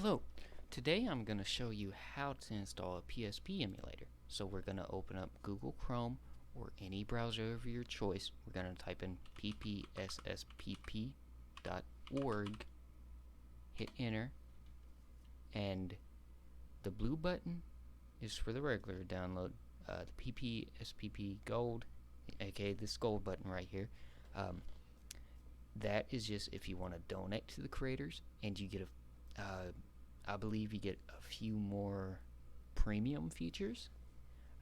Hello, today I'm going to show you how to install a PSP emulator. So we're going to open up Google Chrome or any browser of your choice. We're going to type in PPSSPP.org, hit enter, and the blue button is for the regular download. The PPSPP Gold, aka this gold button right here, that is just if you want to donate to the creators, and you get I believe you get a few more premium features,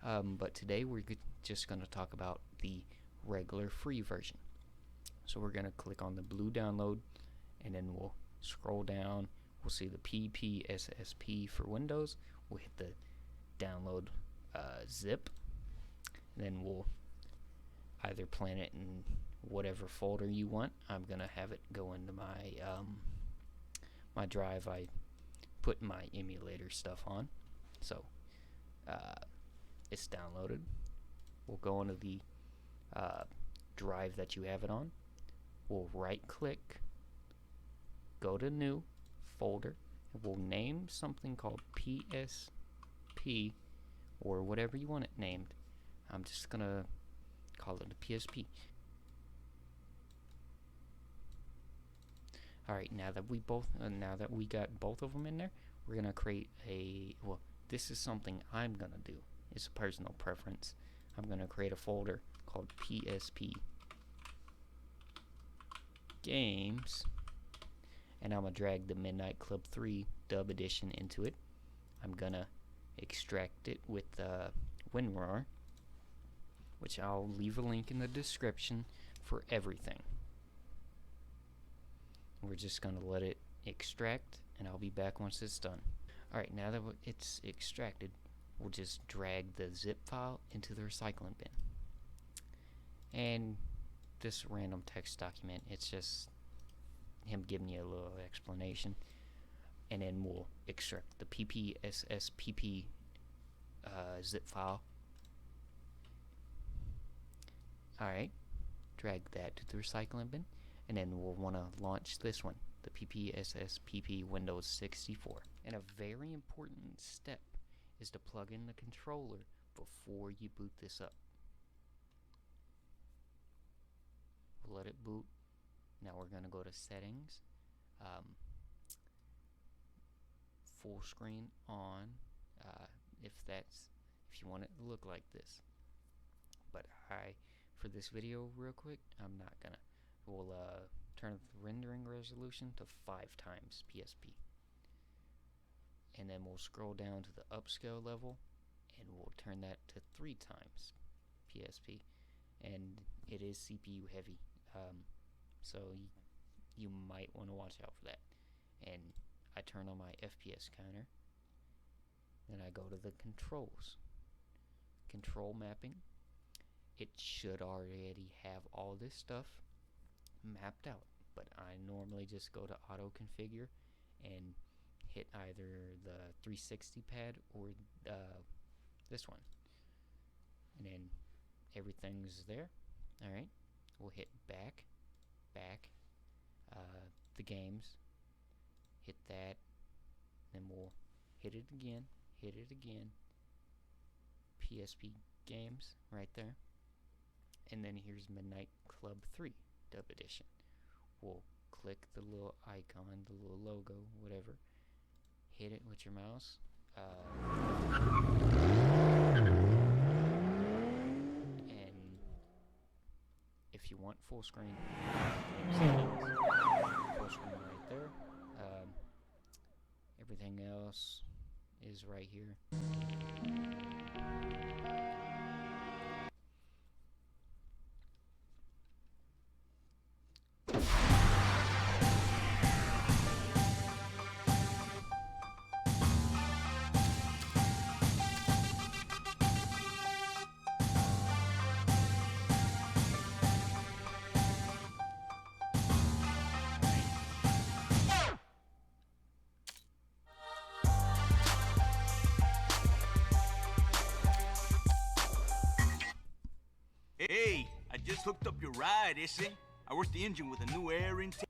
but today we're just going to talk about the regular free version. So we're going to click on the blue download, and then we'll scroll down. We'll see the PPSSP for Windows. We'll hit the download zip, and then we'll either plan it in whatever folder you want. I'm gonna have it go into my my drive I put my emulator stuff on. So it's downloaded. We'll go into the drive that you have it on. We'll right click, go to new folder, and we'll name something called PSP or whatever you want it named. I'm just gonna call it a PSP. Alright, now that we got both of them in there, we're gonna create a, well, this is something I'm gonna do. It's a personal preference. I'm gonna create a folder called PSP Games, and I'm gonna drag the Midnight Club 3 Dub Edition into it. I'm gonna extract it with WinRAR, which I'll leave a link in the description for everything. We're just going to let it extract, and I'll be back once it's done. Alright, now that it's extracted, we'll just drag the zip file into the recycling bin. And this random text document, it's just him giving you a little explanation. And then we'll extract the PPSSPP zip file. Alright, drag that to the recycling bin, and then we'll want to launch this one, the PPSSPP Windows 64. And a very important step is to plug in the controller before you boot this up. We'll let it boot. Now we're going to go to settings, full screen on, if you want it to look like this. But for this video real quick, I'm not gonna. We'll turn the rendering resolution to 5 times PSP, and then we'll scroll down to the upscale level, and we'll turn that to 3 times PSP. And it is CPU heavy, so you might want to watch out for that. And I turn on my FPS counter, then I go to the controls, control mapping. It should already have all this stuff mapped out, but I normally just go to auto configure and hit either the 360 pad or this one, and then everything's there. Alright, we'll hit back, the games, hit that, then we'll hit it again, PSP Games right there, and then here's Midnight Club 3 Dub Edition. We'll click the little icon, the little logo, whatever, hit it with your mouse, and if you want full screen, full screen right there. Everything else is right here. Hey, I just hooked up your ride, Issy. I worked the engine with a new air intake.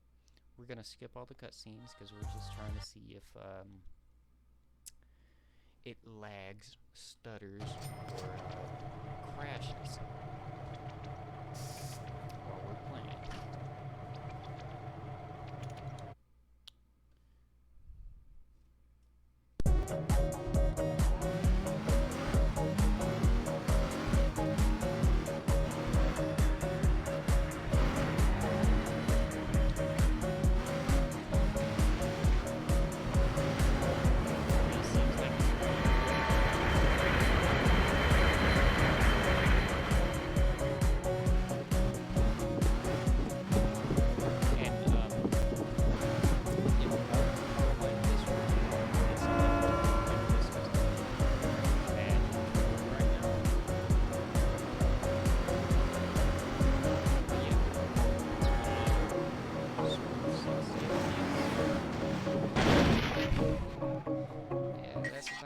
we're gonna skip all the cutscenes because we're just trying to see if it lags, stutters, or crashes while we're playing.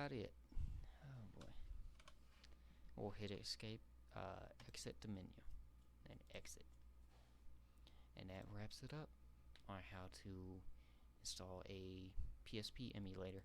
It. Oh boy. We'll hit escape, exit the menu, and exit. And that wraps it up on how to install a PSP emulator.